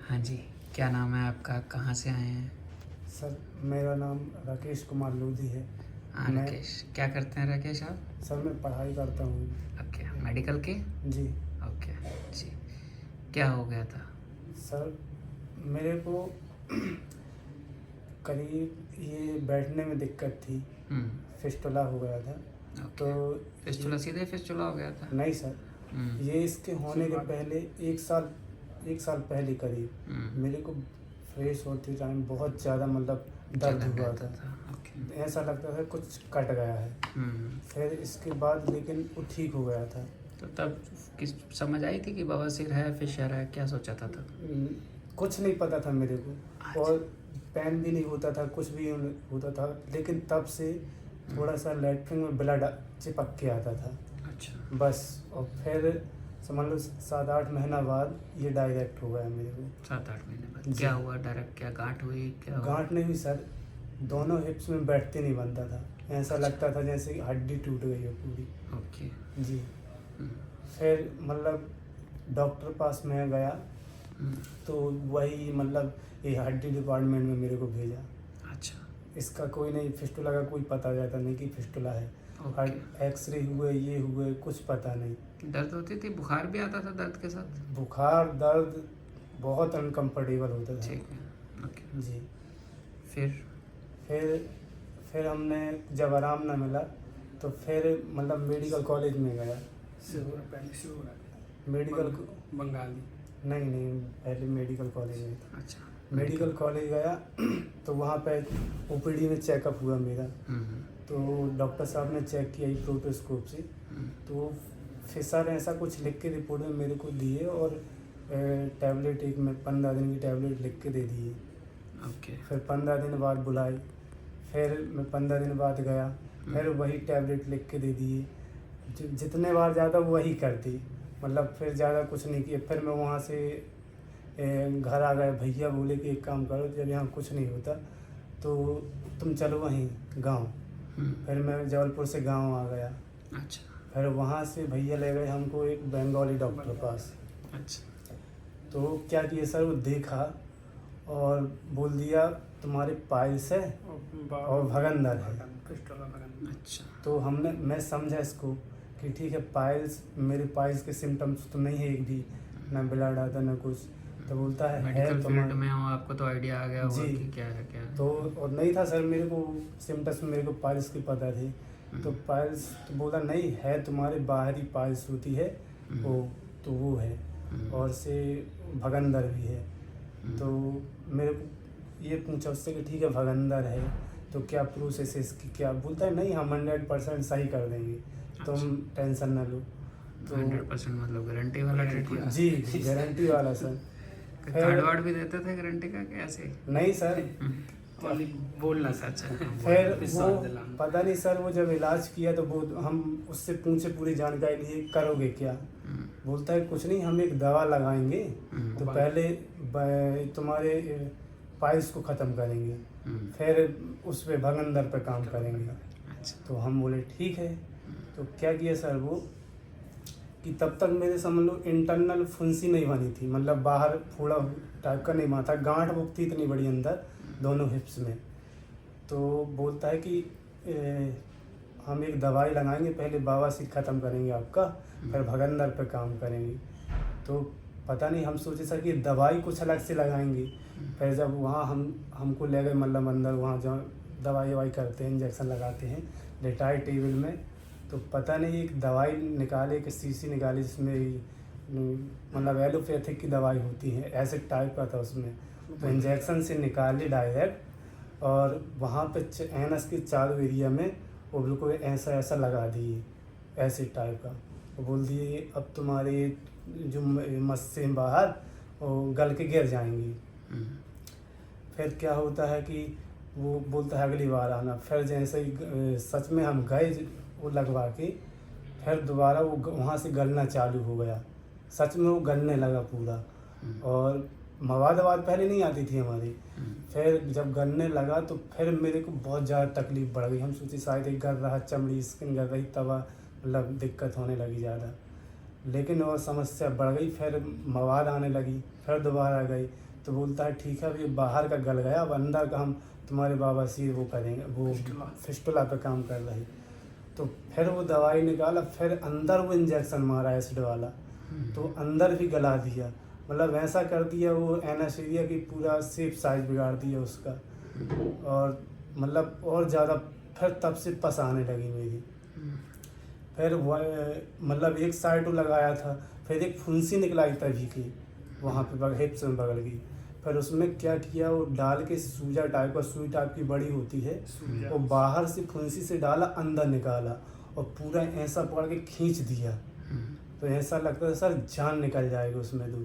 हाँ जी, क्या नाम है आपका? कहाँ से आए हैं? सर मेरा नाम राकेश कुमार लोधी है। हाँ मैं राकेश, क्या करते हैं राकेश आप? सर मैं पढ़ाई करता हूँ। ओके, मेडिकल के? जी ओके जी। क्या हो गया था? सर, मेरे को करीब ये बैठने में दिक्कत थी, हम्म, फिस्टुला हो गया था। तो ओके। फिस्टुला, ये सीधे फिस्टुला हो गया था? नहीं सर, हम्म, ये इसके होने के पहले एक साल पहले करीब हम्म, मेरे को फ्रेश होते टाइम बहुत ज़्यादा मतलब दर्द जलन हुआ रहता था। था। ओके। ऐसा लगता था कुछ कट गया है। हम्म, फिर इसके बाद लेकिन वो ठीक हो गया था। तो तब किस समझ आई थी कि बवासीर है, फिशर है? क्या सोचा था तब? हम्म, कुछ नहीं पता था मेरे को, अच्छा। और पेन भी नहीं होता था, कुछ भी होता था, लेकिन तब से थोड़ा सा लैट्रिन में ब्लड चिपक के आता था अच्छा, बस। और फिर समझ लो 7-8 महीना बाद ये डायरेक्ट हो गया मेरे को। 7-8 महीने बाद जी, क्या हुआ? डायरेक्ट क्या गांठ हुई? क्या हुआ? गांठ नहीं हुई सर, दोनों हिप्स में बैठते नहीं बनता था। ऐसा अच्छा। लगता था जैसे हड्डी टूट गई हो पूरी। ओके। जी, हम्म, फिर मतलब डॉक्टर पास में गया, हम्म, तो वही मतलब ये हड्डी डिपार्टमेंट में मेरे को भेजा। अच्छा। इसका कोई नहीं, फिस्टुला का कोई पता जाता नहीं कि फिस्टुला है। ओके। हर एक्सरे हुए, ये हुए, कुछ पता नहीं। दर्द होती थी? बुखार भी आता था दर्द के साथ? बुखार, दर्द, बहुत अनकंफर्टेबल होता था। ठीक है। ओके। जी, फिर? फिर फिर हमने जब आराम ना मिला तो फिर मतलब मेडिकल कॉलेज में गया। पहले से हो रहा है मेडिकल बंगाली। नहीं, पहले मेडिकल कॉलेज में था। अच्छा। मेडिकल कॉलेज गया तो वहाँ पे ओपीडी में चेकअप हुआ मेरा। हम्म, तो डॉक्टर साहब ने चेक किया ही प्रोटोस्कोप से, हम्म, तो फिसर ऐसा कुछ लिख के रिपोर्ट में मेरे को दिए, और टैबलेट एक में 15 दिन की टैबलेट लिख के दे दिए। ओके। फिर 15 दिन बाद बुलाए, फिर मैं 15 दिन बाद गया, फिर वही टैबलेट लिख के दे दिए। जितने बार ज़्यादा वही कर दी, मतलब फिर ज़्यादा कुछ नहीं किया। फिर मैं वहाँ से घर आ गए। भैया बोले कि एक काम करो, जब यहाँ कुछ नहीं होता तो तुम चलो वहीं गांव। फिर मैं जबलपुर से गांव आ गया। अच्छा, फिर वहाँ से भैया ले गए हमको एक बंगाली डॉक्टर पास। अच्छा, तो क्या किया सर, वो देखा और बोल दिया तुम्हारे पाइल्स है और भगंदर है। अच्छा। तो मैं समझा इसको कि ठीक है, पाइल्स, मेरे पाइल्स के सिम्टम्स तो नहीं है एक भी, ना ब्लड आता ना कुछ। तो बोलता है मेडिकल फील्ड तुम्हारे। में हो, आपको तो आइडिया आ गया होगा जी, कि क्या है क्या है। तो और नहीं था सर मेरे को सिम्टम्स, मेरे को पाइल्स की पता थी। तो पाइल्स तो बोला नहीं है, तुम्हारे बाहरी पाइल्स होती है वो, तो वो है, और से भगंदर भी है। तो मेरे को ये पूछा उससे कि ठीक है भगंदर है तो क्या प्रोसेस है इसकी, क्या? बोलता है नहीं, हम 100% सही कर देंगे, तुम टेंशन ना लो। तो 100% मतलब गारंटी वाला ट्रीटमेंट? जी, गारंटी वाला सर। कार्ड वार्ड भी देते थे गारंटी का कि ऐसे ही? नहीं सर, ओनली बोलना अच्छा, सच अच्छा। फिर विश्वास वो दिलाना। पता नहीं सर, वो जब इलाज किया तो वो हम उससे पूछे पूरी जानकारी लिए, करोगे क्या? बोलता है कुछ नहीं, हम एक दवा लगाएंगे, तो पहले तुम्हारे पाइल्स को ख़त्म करेंगे, फिर उस पे भगंदर पे काम करेंगे। अच्छा। तो हम बोले ठीक है। तो क्या किया सर वो, कि तब तक मेरे समझ लो इंटरनल फुंसी नहीं बनी थी, मतलब बाहर फूड़ा टाइप का नहीं बना था, गांठ बुक थी इतनी बड़ी अंदर दोनों हिप्स में। तो बोलता है कि हम एक दवाई लगाएंगे, पहले बवासीर ख़त्म करेंगे आपका, फिर भगंदर पे काम करेंगे। तो पता नहीं, हम सोचे सर कि दवाई कुछ अलग से लगाएंगे। फिर जब वहाँ हमको ले गए मतलब अंदर, वहाँ जहाँ दवाई ववाई करते हैं, इंजेक्शन लगाते हैं, लेटाए टेबल में, तो पता नहीं एक दवाई निकाले, एक शीशी निकाली जिसमें मतलब एलोपैथिक की दवाई होती है, ऐसे टाइप का था उसमें। तो इंजेक्शन से निकाली डायरेक्ट, और वहाँ पे एनस के चारों एरिया में वो बिल्कुल ऐसा ऐसा लगा दिए, ऐसे टाइप का। वो बोल दिए अब तुम्हारे जो मस्से बाहर वो गल के गिर जाएंगी। फिर क्या होता है कि वो बोलता है अगली बार आना। फिर जैसे ही सच में हम गए वो लगवा के, फिर दोबारा वो वहाँ से गलना चालू हो गया, सच में वो गलने लगा पूरा। और मवाद पहले नहीं आती थी हमारी, फिर जब गलने लगा तो फिर मेरे को बहुत ज़्यादा तकलीफ़ बढ़ गई। हम सोचे शायद एक गल रहा, चमड़ी स्किन गल रही, तवा मतलब दिक्कत होने लगी ज़्यादा, लेकिन और समस्या बढ़ गई। फिर मवाद आने लगी, फिर दोबारा गई, तो बोलता है ठीक है, अब ये बाहर का गल गया, अब अंदर का हम तुम्हारे बवासीर वो करेंगे, वो फिस्टुला पे काम कर रही। तो फिर वो दवाई निकाला, फिर अंदर वो इंजेक्शन मारा एसिड वाला, तो अंदर भी गला दिया, मतलब ऐसा कर दिया वो एनास्थीसिया की पूरा शेप साइज बिगाड़ दिया उसका। और मतलब और ज़्यादा फिर तब से पस आने लगी मेरी। फिर मतलब एक साइड तो लगाया था, फिर एक फुंसी निकलाई तभी की वहाँ पे हिप्स में बगल गई। फिर उसमें क्या किया, वो डाल के सूजा टाइप का, सुई टाइप की बड़ी होती है, वो बाहर से फुंसी से डाला, अंदर निकाला और पूरा ऐसा पकड़ के खींच दिया। तो ऐसा लगता था सर जान निकल जाएगी उसमें तो।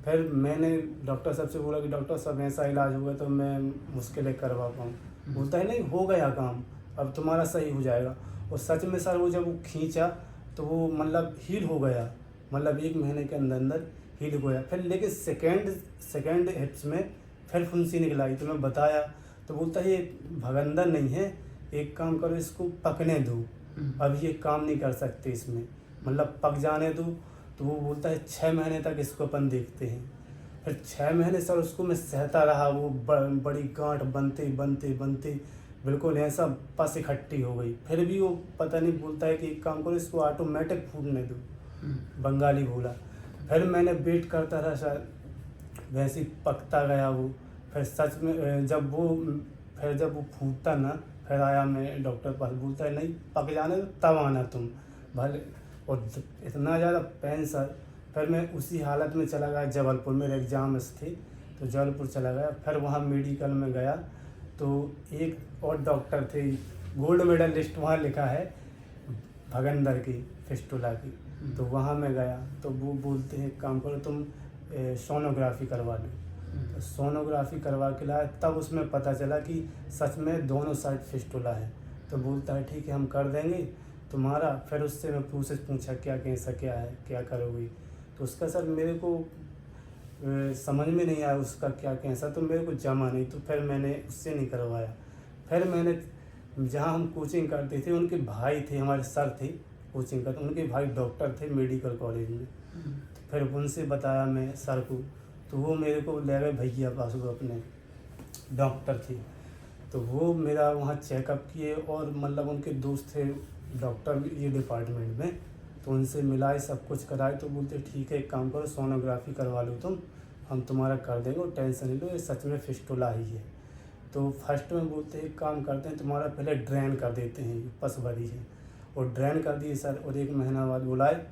फिर मैंने डॉक्टर साहब से बोला कि डॉक्टर साहब ऐसा इलाज हुआ तो मैं मुश्किलें करवा पाऊँ। बोलता है नहीं, हो गया काम, अब तुम्हारा सही हो जाएगा। और सच में सर वो जब वो खींचा तो वो मतलब हील हो गया, मतलब 1 महीने के अंदर अंदर हील हो गया। फिर लेकिन सेकेंड हिप्स में फिर फुंसी निकलाई, तो मैं बताया तो बोलता है ये भगंदर नहीं है, एक काम करो इसको पकने दो, अब ये काम नहीं कर सकते इसमें, मतलब पक जाने दो। तो वो बोलता है 6 महीने तक इसको अपन देखते हैं। फिर 6 महीने सर उसको मैं सहता रहा, वो बड़ी गांठ बनते बनते बनते बिल्कुल ऐसा पस इकट्ठी हो गई। फिर भी वो पता नहीं, बोलता है कि एक काम करो इसको ऑटोमेटिक फूटने दो, बंगाली बोला। फिर मैंने वेट करता रहा, शायद वैसे ही पकता गया वो। फिर सच में जब वो फूटता ना, फिर आया मैं डॉक्टर पास, बोलता है नहीं पक जाने दो तब आना तुम भले। और इतना ज़्यादा पेन सर, फिर मैं उसी हालत में चला गया जबलपुर, मेरे एग्ज़ाम्स थे तो जबलपुर चला गया। फिर वहाँ मेडिकल में गया तो एक और डॉक्टर थे, गोल्ड मेडल लिस्ट वहाँ लिखा है भगंदर की फिस्टुला की। तो वहाँ मैं गया तो वो बोलते हैं काम करो तुम सोनोग्राफी करवा लो। तो सोनोग्राफी करवा के लाया, तब उसमें पता चला कि सच में दोनों साइड फिस्टुला है। तो बोलता है ठीक है हम कर देंगे तुम्हारा। फिर उससे मैं पूछा क्या कैसा क्या है, क्या करोगी। तो उसका सर मेरे को समझ में नहीं आया उसका क्या कैसा, तो मेरे को जमा नहीं, तो फिर मैंने उससे नहीं करवाया। फिर मैंने जहाँ हम कोचिंग करते थे, उनके भाई थे, हमारे सर थे कोचिंग का, तो उनके भाई डॉक्टर थे मेडिकल कॉलेज में। तो फिर उनसे बताया मैं सर को, तो वो मेरे को ले गए भैया पास, वो अपने डॉक्टर थे। तो वो मेरा वहाँ चेकअप किए, और मतलब उनके दोस्त थे डॉक्टर ये डिपार्टमेंट में, तो उनसे मिलाए, सब कुछ कराए। तो बोलते ठीक है एक काम करो सोनोग्राफी करवा लो तुम, हम तुम्हारा कर देंगे, और टेंशन नहीं लो, ये सच में फिस्टुला ही है। तो फर्स्ट में बोलते एक काम करते हैं तुम्हारा पहले ड्रेन कर देते हैं, ये पस भरी है, और ड्रेन कर दिए सर। और 1 महीना बाद बुलाए,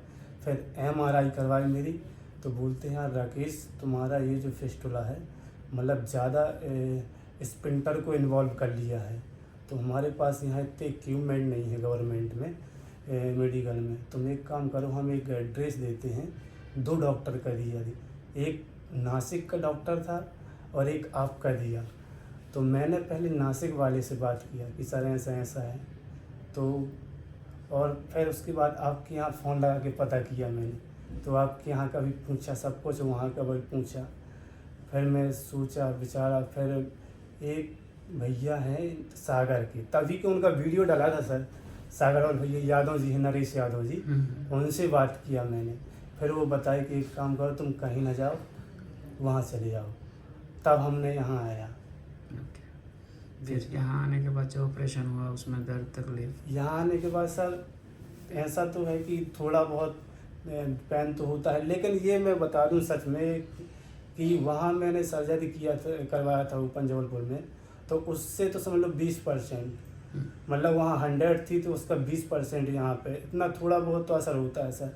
फिर MRI करवाई मेरी। तो बोलते हैं राकेश तुम्हारा ये जो फिस्टुला है मतलब ज़्यादा स्पिंटर को इन्वॉल्व कर लिया है। तो हमारे पास यहाँ इतने इक्विपमेंट नहीं है गवर्नमेंट में मेडिकल में, तुम एक काम करो, हम एक एड्रेस देते हैं, 2 डॉक्टर का दिया, एक नासिक का डॉक्टर था और एक आपका दिया। तो मैंने पहले नासिक वाले से बात किया कि सर ऐसा ऐसा है, तो और फिर उसके बाद आपके यहाँ फ़ोन लगा के पता किया मैंने, तो आपके यहाँ का भी पूछा सब कुछ, वहाँ का भी पूछा। फिर मैं सोचा विचारा, फिर एक भैया हैं सागर के, तभी के उनका वीडियो डाला था सर, सागर और भैया यादव जी हैं, नरेश यादव जी, उनसे बात किया मैंने। फिर वो बताए कि एक काम करो तुम कहीं ना जाओ, वहाँ चले जाओ। तब हमने यहाँ आया। फिर यहाँ आने के बाद जो ऑपरेशन हुआ उसमें दर्द तकलीफ? यहाँ आने के बाद सर ऐसा तो है कि थोड़ा बहुत पेन तो होता है, लेकिन ये मैं बता दूं सच में कि वहाँ मैंने सर्जरी करवाया था ओपन जबलपुर में, तो उससे तो समझ लो 20%, मतलब वहाँ 100 थी तो उसका 20% यहाँ पे, इतना थोड़ा बहुत तो असर होता है सर,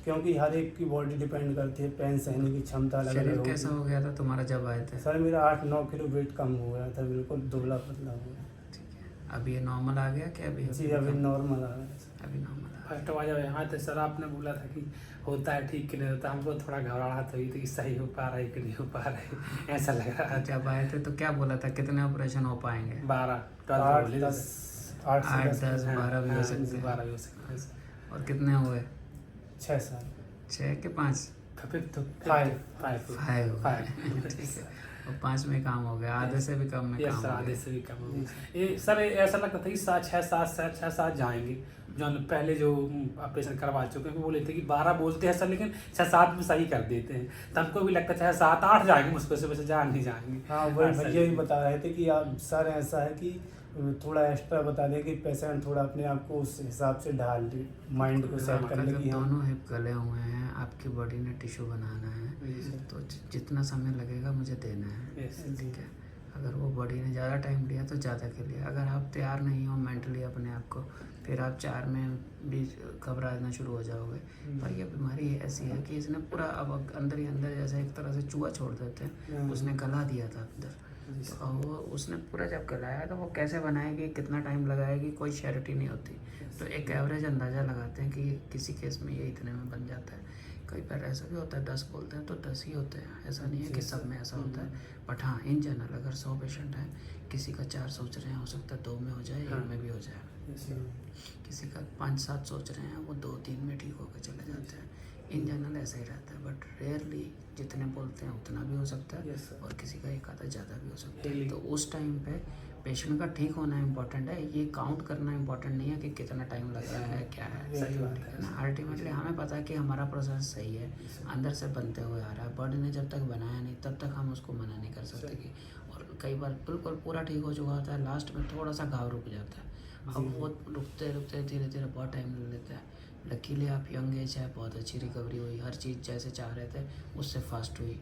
क्योंकि हर एक की बॉडी डिपेंड करती है, पेन सहने की क्षमता अलग अलग होती है। कैसा हो गया था तुम्हारा जब आए थे? सर मेरा 8-9 किलो वेट कम हो गया था, बिल्कुल दुबला पतला हो गया। ठीक है, अभी ये नॉर्मल आ गया क्या? अभी जी अभी नॉर्मल आ गया सर। अभी नॉर्मल आ फर्स्ट बार जब यहाँ थे सर, आपने बोला था कि होता है ठीक कि नहीं होता, हमको थोड़ा घबराहट हुई थी कि सही हो पा रहा है कि नहीं हो पा रहा है, ऐसा लग रहा गया। था। जब आए थे तो क्या बोला था, कितने ऑपरेशन हो पाएंगे? 12 8 12 10 8 से 10 12 भी हो सकते हैं। 12 भी हो सकते हैं। और कितने हुए? 6 साल 6 के 5? फिर तो 5 5 हो गए। ठीक है। और 5 में काम हो गया, आधे से भी कम में ये काम सर हो आधे गया। से भी कम हो गया। ये सर ऐसा लगता था कि 6-7 जाएंगे, जो पहले जो ऑपरेशन करवा चुके हैं वो बोले थे कि 12 बोलते हैं सर, लेकिन 6-7 में सही कर देते हैं। तो हमको भी लगता था 7-8 जाएंगे मुश्किल से, वैसे जा नहीं जाएंगे। हाँ वही ऐसा भैया ही। भी बता रहे थे कि आप सर ऐसा है कि थोड़ा एक्स्ट्रा बता दें कि पेशेंट थोड़ा अपने आप को उस हिसाब से ढाल दे, माइंड को सेट कर ले अगर कि हम दोनों हिप गले हुए हैं, आपकी बॉडी ने टिश्यू बनाना है, जी सर। तो जितना समय लगेगा मुझे देना है, यस। ठीक है। अगर वो बॉडी ने ज़्यादा टाइम लिया तो ज़्यादा के लिए, अगर आप तैयार नहीं हो मेंटली अपने आप को, फिर आप 4 में भी घबराना शुरू हो जाओगे। पर ये बीमारी ऐसी है कि इसने पूरा अब अंदर ही अंदर जैसे एक तरह से चूहा छोड़ देते हैं, उसने गला दिया था अंदर। तो अब वो उसने पूरा जब गलाया तो वो कैसे बनाएगी, कितना टाइम लगाएगी, कोई श्योरिटी नहीं होती। तो एक एवरेज अंदाज़ा लगाते हैं कि किसी केस में ये इतने में बन जाता है। कई बार ऐसा भी होता है 10 बोलते हैं तो 10 ही होते हैं, ऐसा नहीं है कि सब में ऐसा होता है। बट हाँ, इन जनरल अगर 100 पेशेंट हैं, किसी का 4 सोच रहे हैं, हो सकता है 2 में हो जाए, 1 में भी हो जाए। किसी का 5-7 सोच रहे हैं, वो 2-3 में ठीक होकर चले जाते हैं। इन जनरल ऐसा ही रहता है, बट रेयरली जितने बोलते हैं उतना भी हो सकता है, Yes, sir. और किसी का एक आधा ज़्यादा भी हो सकता है। Healing. तो उस टाइम पे पेशेंट का ठीक होना इम्पोर्टेंट है, ये काउंट करना इम्पोर्टेंट नहीं है कि कितना टाइम लग रहा है, क्या है। सही बात है। ना, अल्टीमेटली हमें पता है कि हमारा प्रोसेस सही है, अंदर से बनते हुए आ रहा है। बॉडी ने जब तक बनाया नहीं तब तक हम उसको मना नहीं कर सकते कि, और कई बार बिल्कुल पूरा ठीक हो चुका होता है, लास्ट में थोड़ा सा घाव रुक जाता है। अब वो रुकते रुकते धीरे धीरे बहुत टाइम ले लेता है। लकीली आप यंग एज है, बहुत अच्छी रिकवरी हुई, हर चीज़ जैसे चाह रहे थे उससे फास्ट हुई,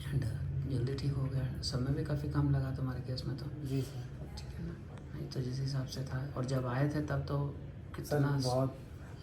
एंड जल्दी ठीक हो गया। समय भी काफ़ी कम लगा तुम्हारे केस में तो, जी सर। ठीक है ना। नहीं तो जिस हिसाब से था, और जब आए थे तब तो सर कितना बहुत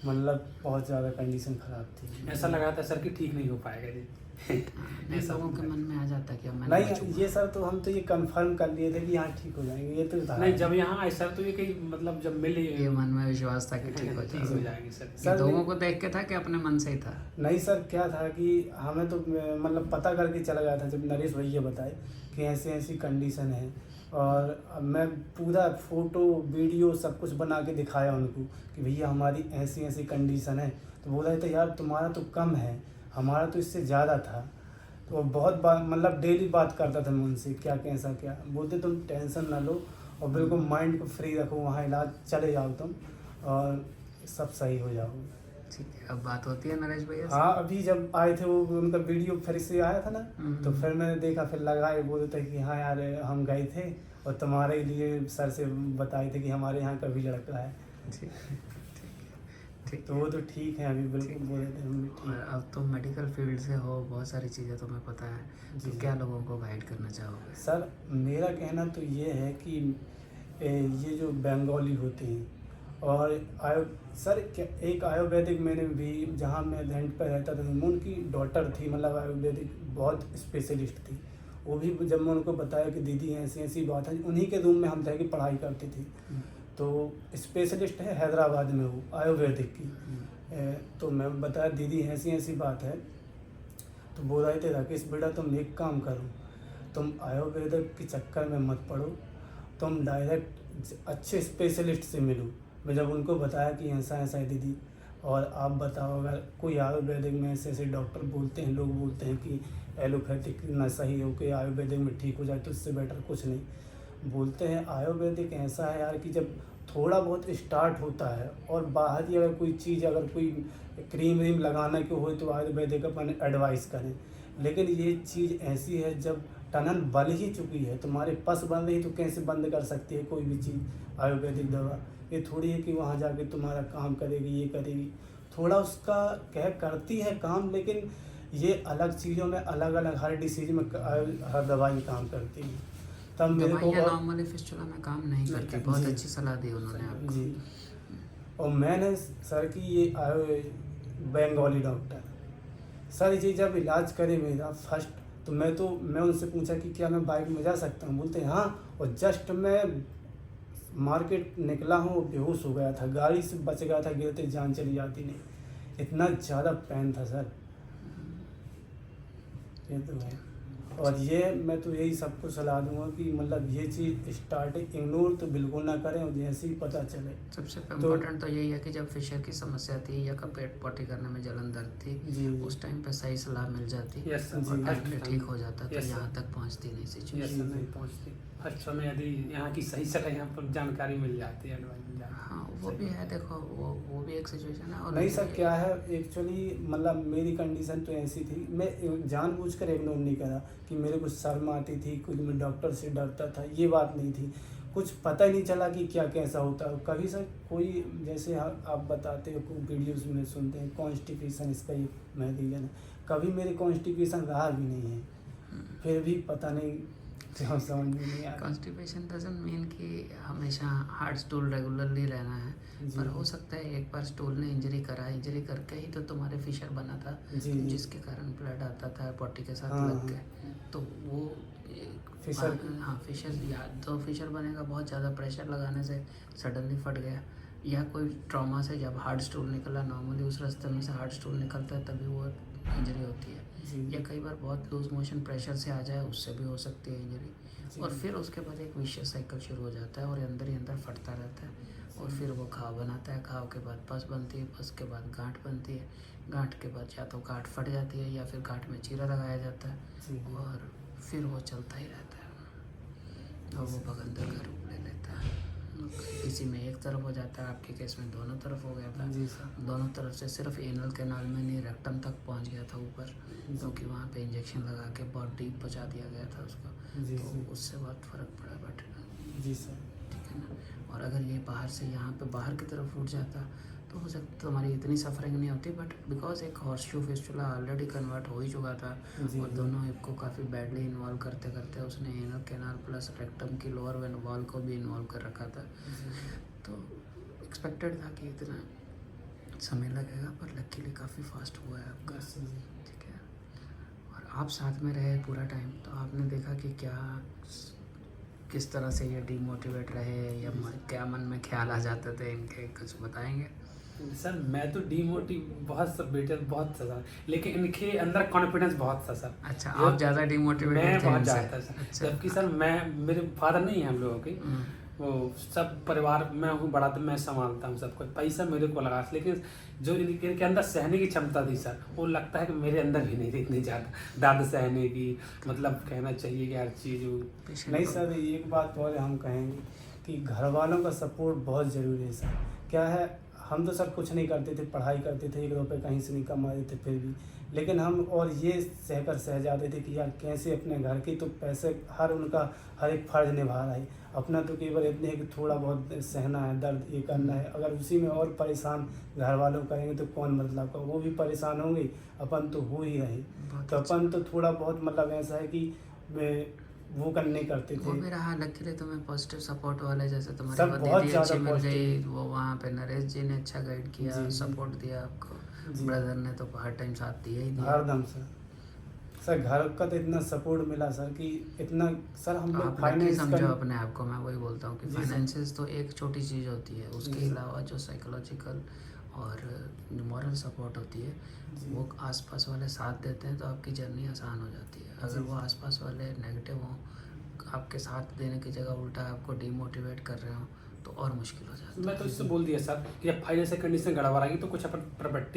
मतलब बहुत ज़्यादा कंडीशन ख़राब थी। ऐसा लगा था सर कि ठीक नहीं हो पाएगा जी। नहीं, ऐसा लोगों के लगा। मन में आ जाता है कि अब मैं नहीं ये सर तो हम तो ये कंफर्म कर लिए थे कि यहाँ ठीक हो जाएंगे, ये तो था नहीं, जब यहाँ आए सर तो ये कहीं मतलब जब मिले ये मन में विश्वास था कि ठीक हो ठीक हो जाएगा। जाएंगे सर। ये सर, लोगों को देख के था कि अपने मन से ही था। नहीं सर क्या था कि हमें तो मतलब पता करके चला गया था जब नरेश भैया बताए कि ऐसी ऐसी कंडीशन है, और अब मैं पूरा फोटो वीडियो सब कुछ बना के दिखाया उनको कि भैया हमारी ऐसी ऐसी कंडीशन है। तो बोल रहे थे यार तुम्हारा तो कम है, हमारा तो इससे ज़्यादा था। तो बहुत बात मतलब डेली बात करता था मैं उनसे, क्या कैसा क्या, बोलते तुम टेंशन ना लो और बिल्कुल माइंड को फ्री रखो, वहाँ इलाज चले जाओ तुम और सब सही हो जाओगे। ठीक है, अब बात होती है नरेश भैया से? हाँ अभी जब आए थे वो उनका वीडियो फिर से आया था ना, तो फिर मैंने देखा, फिर लगाए, बोले थे कि हाँ यार हम गए थे और तुम्हारे लिए सर से बताए थे कि हमारे यहाँ का भी लड़का है। ठीक ठीक तो वो तो ठीक है अभी बिल्कुल, बोले थे हम भी और ठीक। अब तुम मेडिकल फील्ड से हो, बहुत सारी चीज़ें तुम्हें पता है, जी। तो क्या लोगों को गाइड करना चाहोगे? सर मेरा कहना तो ये है कि ये जो बंगाली होते हैं और सर एक आयुर्वेदिक मैंने भी जहाँ मैं रेंट पर रहता था, उनकी डॉटर थी, मतलब आयुर्वेदिक बहुत स्पेशलिस्ट थी। वो भी जब मैं उनको बताया कि दीदी ऐसी ऐसी बात है, उन्हीं के रूम में हम रह के पढ़ाई करते थे। तो स्पेशलिस्ट है हैदराबाद में वो आयुर्वेदिक की। तो मैं बताया दीदी ऐसी ऐसी बात है, तो बोल रहे थे राकेश बेटा तुम एक काम करो, तुम आयुर्वेदिक के चक्कर में मत पड़ो, तुम डायरेक्ट अच्छे स्पेशलिस्ट से मिलो। मैं जब उनको बताया कि ऐसा ऐसा है दीदी, और आप बताओ अगर कोई आयुर्वेदिक में ऐसे ऐसे डॉक्टर बोलते हैं, लोग बोलते हैं कि एलोपैथिक ना सही हो के आयुर्वेदिक में ठीक हो जाए, तो इससे बेटर कुछ नहीं। बोलते हैं आयुर्वेदिक ऐसा है यार कि जब थोड़ा बहुत स्टार्ट होता है और बाहर ही अगर कोई चीज़, अगर कोई क्रीम व्रीम लगाना के हो तो आयुर्वेदिक अपन एडवाइस करें। लेकिन ये चीज़ ऐसी है जब टनल बन ही चुकी है, तुम्हारे पस बन रही तो कैसे बंद कर सकती है कोई भी चीज़ आयुर्वेदिक दवा। ये थोड़ी है कि वहाँ जाके तुम्हारा काम करेगी, ये करेगी, थोड़ा उसका कह करती है काम, लेकिन ये अलग चीज़ों में अलग अलग हर डिसीज में हर दवाई काम करती है। तब मेरे को दवाइयाँ नॉर्मली फिस्टुला में काम नहीं करती, बहुत जी। अच्छी सलाह दी उन्होंने आपको। जी, और मैंने सर की ये आए बंगाली डॉक्टर सर ये जब इलाज करे मेरा फर्स्ट, तो मैं उनसे पूछा कि क्या मैं बाइक में जा सकता हूँ, बोलते हैं हाँ। और जस्ट मैं मार्केट निकला हूँ बेहोश हो गया था, गाड़ी से बच गया था, गिरते जान चली जाती नहीं, इतना ज़्यादा पेन था सर। ये तो है। और ये मैं तो यही सबको सलाह दूंगा कि मतलब ये चीज़ स्टार्टिंग इग्नोर तो बिल्कुल ना करें, और जैसे ही पता चले सबसे इम्पोर्टेंट तो यही है कि जब फिशर की समस्या थी या पेट पॉटी करने में जलन दर्द थी, जी उस टाइम पे सही सलाह मिल जाती Yes, sir. और जी। टाइमली ठीक हो जाता तो Yes, sir. यहाँ तक पहुँचती नहीं यस सिचुएशन। सर, नहीं पहुँचती। फर्स्ट समय यदि यहाँ की सही सलाह यहाँ पर जानकारी मिल जाती है, एडवाइस मिल जाती है। हाँ वो भी है, देखो वो भी एक सिचुएशन है। और नहीं सर, क्या है एक्चुअली मतलब मेरी कंडीशन तो ऐसी थी, मैं जानबूझकर इग्नोर नहीं करा कि मेरे को शर्म आती थी, कुछ मैं डॉक्टर से डरता था, ये बात नहीं थी। कुछ पता ही नहीं चला कि क्या कैसा होता है। कभी सर कोई जैसे आप बताते हो वीडियोस में सुनते हैं कॉन्स्टिपेशन, इसका ये मैं रीजन है, कभी मेरे कॉन्स्टिपेशन रहा भी नहीं है, फिर भी पता नहीं क्यों समझ में नहीं आ रहा। कॉन्स्टिपेशन डजंट मीन कि हमेशा हार्ड स्टूल रेगुलरली रहना है, जी। पर हो सकता है एक बार स्टूल ने इंजरी करके ही तो तुम्हारे फिशर बना था, जी, जी। जिसके कारण ब्लड आता था पॉटी के साथ हाँ, लग हाँ। के। तो वो फिशर हाँ फिशर, या तो फिशर बनेगा बहुत ज़्यादा प्रेशर लगाने से सडनली फट गया, या कोई ट्रॉमा से जब हार्ड स्टूल निकला, नॉर्मली उस रास्ते में से हार्ड स्टूल निकलता है तभी वो इंजरी होती है। जी। या कई बार बहुत लूज मोशन प्रेशर से आ जाए, उससे भी हो सकती है इंजरी। जी। और फिर उसके बाद एक विशियस साइकिल शुरू हो जाता है और अंदर ही अंदर फटता रहता है, और फिर वो घाव बनाता है, घाव के बाद पस बनती है, पस के बाद गांठ बनती है, गांठ के बाद या तो गांठ फट जाती है या फिर गांठ में चीरा लगाया जाता है, जी। और फिर वो चलता ही रहता है और वो भगंदर का रूप ले लेता है। किसी में एक तरफ हो जाता है, आपके केस में दोनों तरफ हो गया था। जी सर। दोनों तरफ से सिर्फ एनल कैनाल में नहीं, रेक्टम तक पहुंच गया था ऊपर, क्योंकि वहाँ पे इंजेक्शन लगा के बहुत डीप पहुँचा दिया गया था उसको। जी तो जी। उससे बहुत फ़र्क पड़ा, बट जी सर। ठीक है ना। और अगर ये बाहर से यहाँ पे बाहर की तरफ उठ जाता तो हो सकता तुम्हारी इतनी सफरिंग नहीं होती, बट बिकॉज एक हॉर्सशू फिस्टुला ऑलरेडी कन्वर्ट हो ही चुका था, जी, और जी। दोनों हिप को काफ़ी बैडली इन्वॉल्व करते करते उसने एनल कैनाल प्लस रेक्टम की लोअर वेन वॉल को भी इन्वॉल्व कर रखा था। तो एक्सपेक्टेड था कि इतना समय लगेगा, पर लकीली काफ़ी फास्ट हुआ है आपका। बस जी। ठीक है। और आप साथ में रहे पूरा टाइम, तो आपने देखा कि क्या किस तरह से ये डीमोटिवेट रहे, या क्या मन में ख्याल आ जाते थे इनके, कुछ बताएंगे? सर मैं तो डीमोटिव बहुत सब बेटर बहुत था, लेकिन इनके अंदर कॉन्फिडेंस बहुत था सर। अच्छा, जो आप ज़्यादा डीमोटिवेटेड मैं थे बहुत इनसे? ज़्यादा सर। अच्छा। जबकि सर मेरे फादर नहीं है हम लोगों के, वो सब परिवार, मैं हूँ बड़ा तो मैं संभालता हूँ सब कुछ, पैसा मेरे को लगा, लेकिन जो इनके अंदर सहने की क्षमता थी सर, वो लगता है कि मेरे अंदर भी नहीं थी इतनी ज़्यादा दर्द सहने की, मतलब कहना चाहिए कि हर चीज़ नहीं सर, एक बात और हम कहेंगे कि घर वालों का सपोर्ट बहुत ज़रूरी है सर। क्या है, हम तो सर कुछ नहीं करते थे, पढ़ाई करते थे, 1 रुपये कहीं से नहीं कमाते थे फिर भी, लेकिन हम और ये सहकर सह जाते थे कि यार कैसे अपने घर की तो पैसे उनका हर एक फ़र्ज निभा रहा है, अपना तो केवल इतने है कि थोड़ा बहुत सहना है, दर्द ये करना है। अगर उसी में और परेशान घर वालों करेंगे तो कौन मतलब का, वो भी परेशान होंगे, अपन तो हो ही रहे। तो अपन तो थोड़ा बहुत मतलब ऐसा है कि वो करने करते वो थे। भी रहा लकीली तुम्हें पॉजिटिव सपोर्ट वाले, जैसे तुम्हारी सब बहुत दीदी ज़्यादा अच्छी मिल गई, positive। वो वहाँ पे नरेश जी ने अच्छा गाइड किया, जी, जी। सपोर्ट दिया आपको, जी। ब्रदर ने तो हर टाइम साथ दिया ही दिया। हरदम सर घर का तो इतना सपोर्ट मिला सर कि इतना सर हम लोग आप लकी फाइनेंस समझो अपने आप को, मैं वही बोलता हूँ कि जी सर। फाइनेंसेस तो एक छोटी चीज़ होती है, उसके जी सर। अलावा जो साइकोलॉजिकल और मॉरल सपोर्ट होती है, जी। वो आसपास वाले साथ देते हैं तो आपकी जर्नी आसान हो जाती है। अगर जी वो सर। आसपास वाले नेगेटिव हों, आपके साथ देने की जगह उल्टा आपको डिमोटिवेट कर रहे हो, तो और मुश्किल हो जाता है। मैं तो इससे बोल दिया सर कि अब फाइनेंशियल कंडीशन गड़बड़ आएगी तो कुछ अपन प्रॉपर्टी